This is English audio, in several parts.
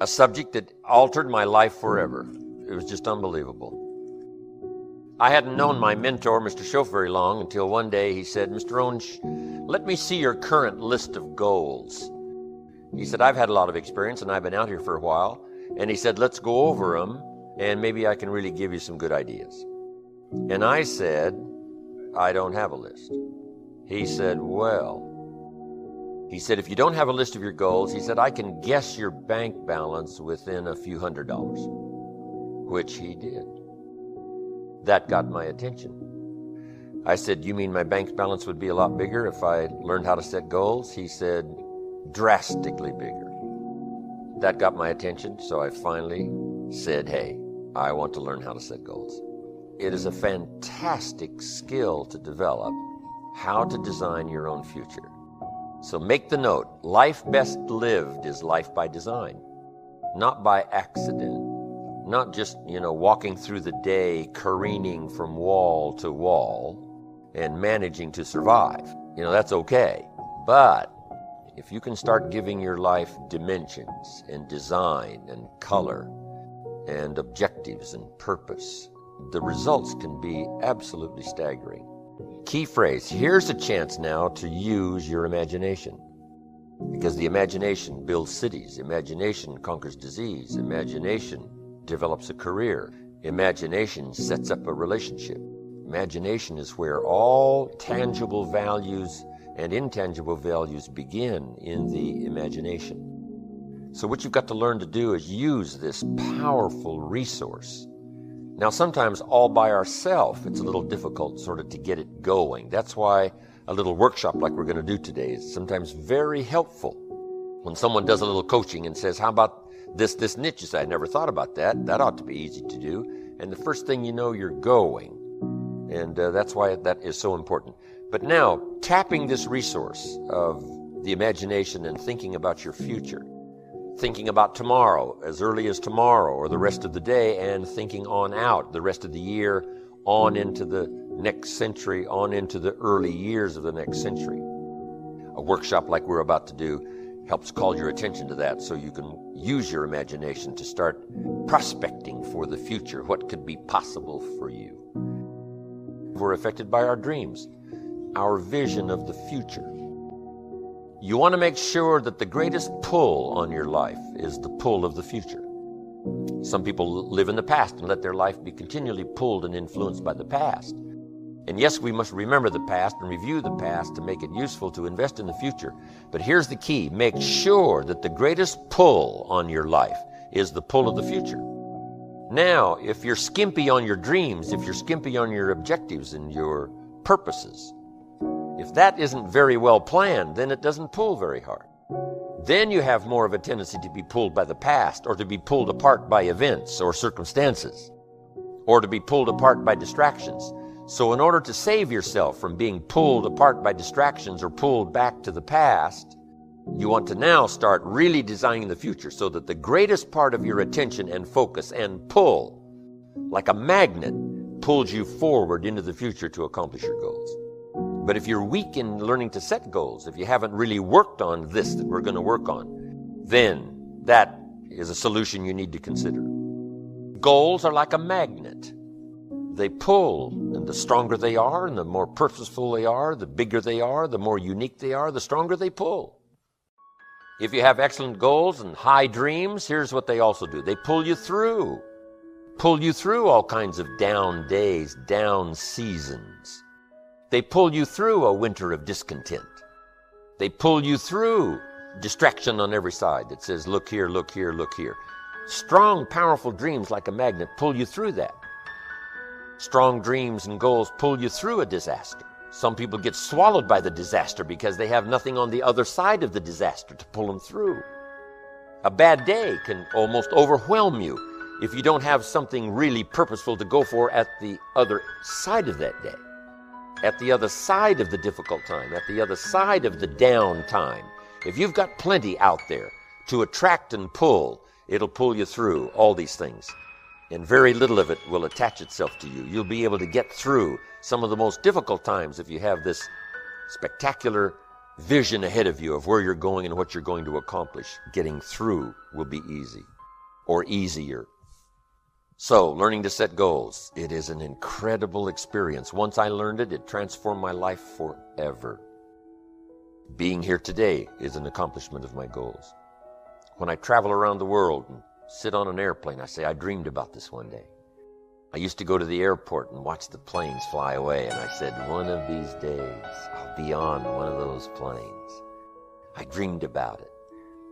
a subject that altered my life forever. It was just unbelievable. I hadn't known my mentor, Mr. Schoaf, very long until one day he said, "Mr. Rohn, let me see your current list of goals." He said, "I've had a lot of experience and I've been out here for a while." And he said, "Let's go over them and maybe I can really give you some good ideas." And I said, "I don't have a list." He said, "Well," he said, "if you don't have a list of your goals," he said, "I can guess your bank balance within a few $100s, which he did. That got my attention. I said, "You mean my bank balance would be a lot bigger if I learned how to set goals?" He said, "Drastically bigger." That got my attention, so I finally said, "Hey, I want to learn how to set goals." It is a fantastic skill to develop, how to design your own future. So make the note, life best lived is life by design, not by accident, not just, walking through the day, careening from wall to wall and managing to survive. That's okay. But if you can start giving your life dimensions and design and color and objectives and purpose, the results can be absolutely staggering. Key phrase, here's a chance now to use your imagination. Because the imagination builds cities, imagination conquers disease, imagination develops a career, imagination sets up a relationship. Imagination is where all tangible values and intangible values begin, in the imagination. So what you've got to learn to do is use this powerful resource. Now, sometimes all by ourselves, it's a little difficult sort of to get it going. That's why a little workshop like we're going to do today is sometimes very helpful. When someone does a little coaching and says, "How about this niche?" You say, "I never thought about that. That ought to be easy to do." And the first thing you know, you're going. And that's why that is so important. But now, tapping this resource of the imagination and thinking about your future, thinking about tomorrow, as early as tomorrow or the rest of the day, and thinking on out the rest of the year, on into the next century, on into the early years of the next century. A workshop like we're about to do helps call your attention to that, so you can use your imagination to start prospecting for the future, what could be possible for you. We're affected by our dreams, our vision of the future. You want to make sure that the greatest pull on your life is the pull of the future. Some people live in the past and let their life be continually pulled and influenced by the past. And yes, we must remember the past and review the past to make it useful to invest in the future. But here's the key. Make sure that the greatest pull on your life is the pull of the future. Now, if you're skimpy on your dreams, if you're skimpy on your objectives and your purposes, if that isn't very well planned, then it doesn't pull very hard. Then you have more of a tendency to be pulled by the past, or to be pulled apart by events or circumstances, or to be pulled apart by distractions. So in order to save yourself from being pulled apart by distractions or pulled back to the past, you want to now start really designing the future so that the greatest part of your attention and focus and pull, like a magnet, pulls you forward into the future to accomplish your goals. But if you're weak in learning to set goals, if you haven't really worked on this that we're going to work on, then that is a solution you need to consider. Goals are like a magnet. They pull, and the stronger they are, and the more purposeful they are, the bigger they are, the more unique they are, the stronger they pull. If you have excellent goals and high dreams, here's what they also do. They pull you through all kinds of down days, down seasons. They pull you through a winter of discontent. They pull you through distraction on every side that says, look here, look here, look here. Strong, powerful dreams like a magnet pull you through that. Strong dreams and goals pull you through a disaster. Some people get swallowed by the disaster because they have nothing on the other side of the disaster to pull them through. A bad day can almost overwhelm you if you don't have something really purposeful to go for at the other side of that day. At the other side of the difficult time, at the other side of the down time. If you've got plenty out there to attract and pull, it'll pull you through all these things. And very little of it will attach itself to you. You'll be able to get through some of the most difficult times if you have this spectacular vision ahead of you of where you're going and what you're going to accomplish, getting through will be easy or easier. So, learning to set goals, it is an incredible experience. Once I learned it, it transformed my life forever. Being here today is an accomplishment of my goals. When I travel around the world and sit on an airplane, I say, I dreamed about this one day. I used to go to the airport and watch the planes fly away, and I said, one of these days, I'll be on one of those planes. I dreamed about it.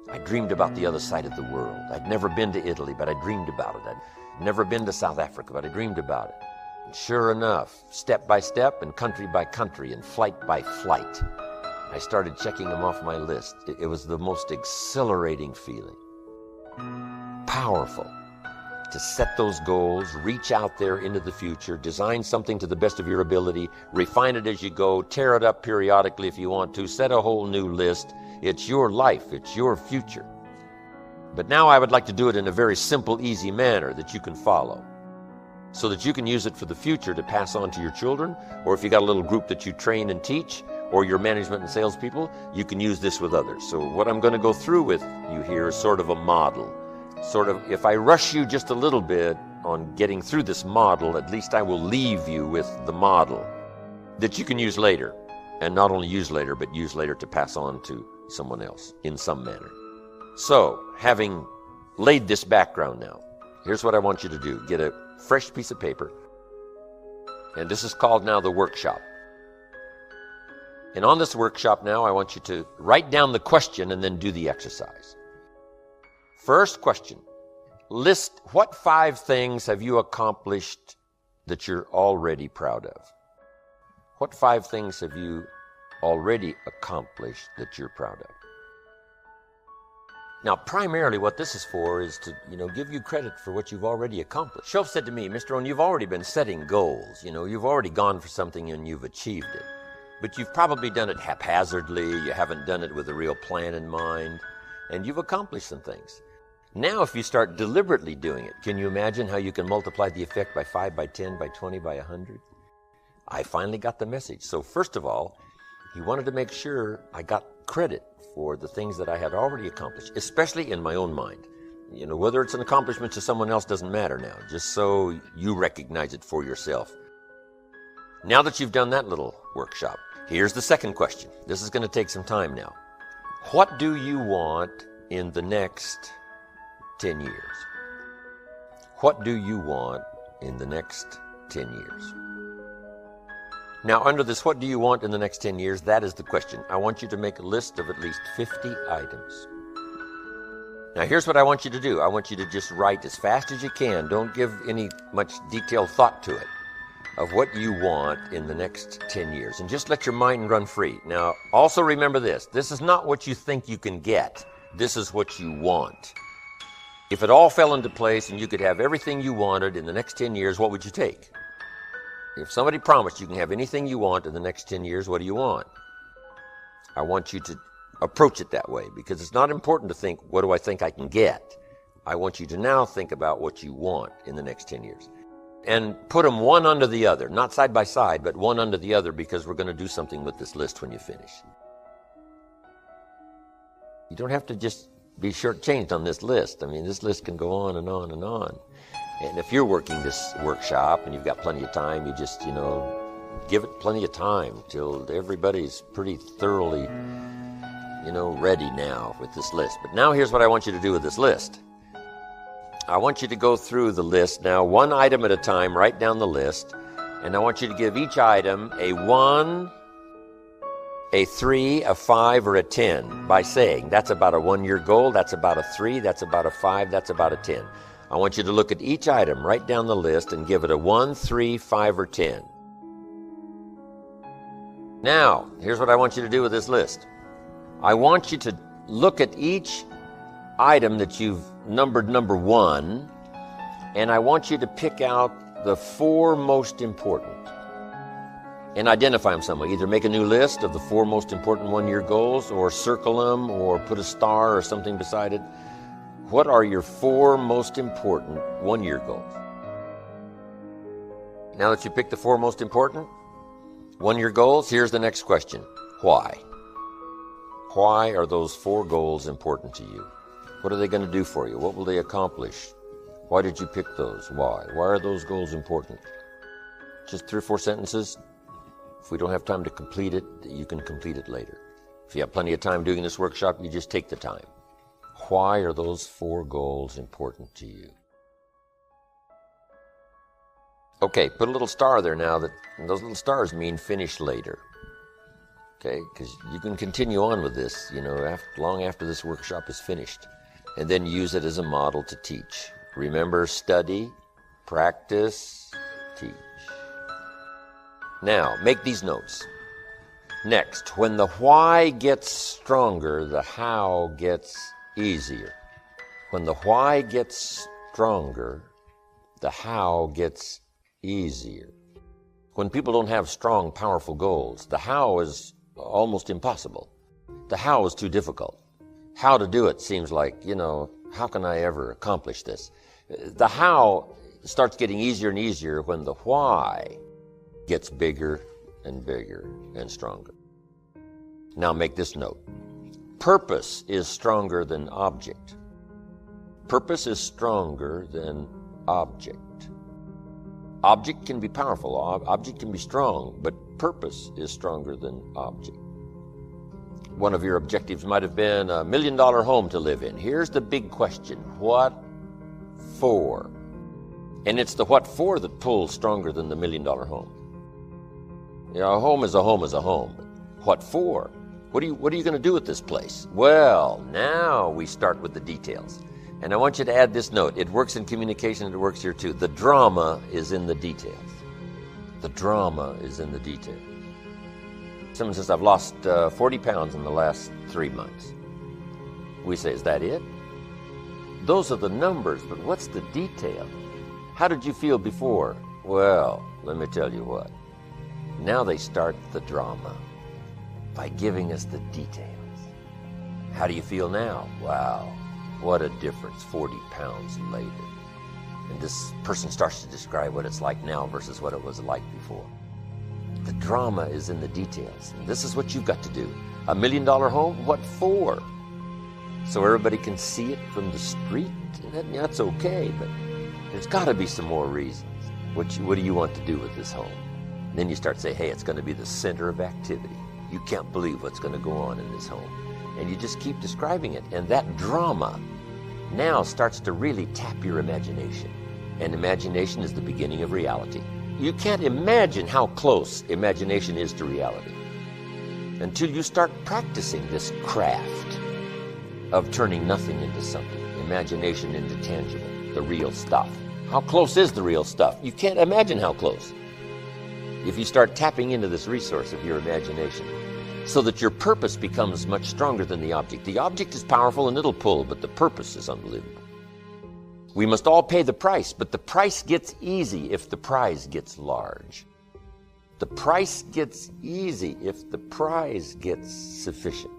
I dreamed about the other side of the world. I'd never been to Italy, but I dreamed about it. I'd never been to South Africa, but I dreamed about it. And sure enough, step by step and country by country and flight by flight, I started checking them off my list. It was the most exhilarating feeling. Powerful. To set those goals, reach out there into the future, design something to the best of your ability, refine it as you go, tear it up periodically if you want to, set a whole new list. It's your life, it's your future. But now I would like to do it in a very simple, easy manner that you can follow, so that you can use it for the future to pass on to your children, or if you got a little group that you train and teach, or your management and salespeople, you can use this with others. So what I'm going to go through with you here is sort of a model. Sort of, if I rush you just a little bit on getting through this model, at least I will leave you with the model that you can use later. And not only use later, but use later to pass on to someone else in some manner. So, having laid this background now, here's what I want you to do. Get a fresh piece of paper. And this is called now the workshop. And on this workshop now, I want you to write down the question and then do the exercise. First question, list what 5 things have you accomplished that you're already proud of? What 5 things have you already accomplished that you're proud of? Now, primarily what this is for is to, give you credit for what you've already accomplished. Shoaff said to me, Mr. Rohn, you've already been setting goals. You've already gone for something and you've achieved it. But you've probably done it haphazardly. You haven't done it with a real plan in mind. And you've accomplished some things. Now, if you start deliberately doing it, can you imagine how you can multiply the effect by 5, by 10, by 20, by 100? I finally got the message. So first of all, he wanted to make sure I got credit for the things that I had already accomplished, especially in my own mind. Whether it's an accomplishment to someone else doesn't matter now, just so you recognize it for yourself. Now that you've done that little workshop, here's the second question. This is going to take some time now. What do you want in the next 10 years? What do you want in the next 10 years? Now, under this, what do you want in the next 10 years? That is the question. I want you to make a list of at least 50 items. Now, here's what I want you to do. I want you to just write as fast as you can. Don't give any much detailed thought to it, of what you want in the next 10 years. And just let your mind run free. Now, also remember this. This is not what you think you can get. This is what you want. If it all fell into place and you could have everything you wanted in the next 10 years, what would you take? If somebody promised you can have anything you want in the next 10 years, what do you want? I want you to approach it that way, because it's not important to think, what do I think I can get? I want you to now think about what you want in the next 10 years. And put them one under the other, not side by side, but one under the other, because we're going to do something with this list when you finish. You don't have to just be shortchanged on this list. I mean, this list can go on and on and on. And if you're working this workshop and you've got plenty of time, you just, give it plenty of time till everybody's pretty thoroughly, ready now with this list. But now here's what I want you to do with this list. I want you to go through the list now, one item at a time, write down the list, and I want you to give each item a 1, a 3, a 5, or a 10 by saying, that's about a 1-year goal, that's about a 3, that's about a 5, that's about a 10. I want you to look at each item, write down the list, and give it a 1, 3, 5, or 10. Now, here's what I want you to do with this list. I want you to look at each item that you've numbered number 1, and I want you to pick out the 4 most important and identify them some way. Either make a new list of the 4 most important 1-year goals, or circle them, or put a star or something beside it. What are your 4 most important 1-year goals? Now that you picked the 4 most important 1-year goals, here's the next question. Why? Why are those 4 goals important to you? What are they going to do for you? What will they accomplish? Why did you pick those? Why? Why are those goals important? Just 3 or 4 sentences. If we don't have time to complete it, you can complete it later. If you have plenty of time doing this workshop, you just take the time. Why are those 4 goals important to you? Okay, put a little star there now. Those little stars mean finish later. Okay, because you can continue on with this, long after this workshop is finished, and then use it as a model to teach. Remember, study, practice, teach. Now, make these notes. Next, when the why gets stronger, the how gets easier. When the why gets stronger, the how gets easier. When people don't have strong, powerful goals, the how is almost impossible. The how is too difficult. How to do it seems like, how can I ever accomplish this? The how starts getting easier and easier when the why gets bigger and bigger and stronger. Now make this note. Purpose is stronger than object. Purpose is stronger than object. Object can be powerful, object can be strong, but purpose is stronger than object. One of your objectives might have been a $1 million home to live in. Here's the big question. What for? And it's the what for that pulls stronger than the $1 million home. A home is a home is a home. But what for? What are you going to do with this place? Well, now we start with the details. And I want you to add this note. It works in communication and it works here too. The drama is in the details. The drama is in the details. Someone says, I've lost 40 pounds in the last 3 months. We say, is that it? Those are the numbers, but what's the detail? How did you feel before? Well, let me tell you what. Now they start the drama by giving us the details. How do you feel now? Wow, what a difference 40 pounds later. And this person starts to describe what it's like now versus what it was like before. The drama is in the details. And this is what you've got to do. A $1 million home? What for? So everybody can see it from the street? That's okay, but there's got to be some more reasons. What do you want to do with this home? And then you start saying, hey, it's going to be the center of activity. You can't believe what's going to go on in this home. And you just keep describing it. And that drama now starts to really tap your imagination. And imagination is the beginning of reality. You can't imagine how close imagination is to reality until you start practicing this craft of turning nothing into something, imagination into tangible, the real stuff. How close is the real stuff? You can't imagine how close. If you start tapping into this resource of your imagination so that your purpose becomes much stronger than the object. The object is powerful and it'll pull, but the purpose is unbelievable. We must all pay the price, but the price gets easy if the prize gets large. The price gets easy if the prize gets sufficient.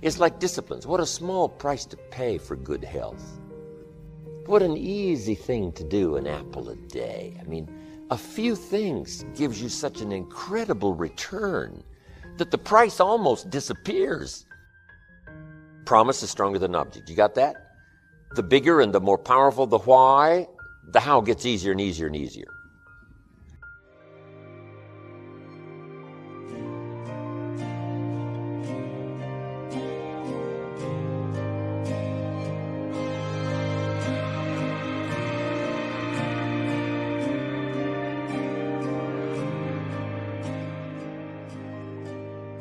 It's like disciplines. What a small price to pay for good health. What an easy thing to do, an apple a day. I mean, a few things gives you such an incredible return that the price almost disappears. Promise is stronger than object. You got that? The bigger and the more powerful the why, the how gets easier and easier and easier.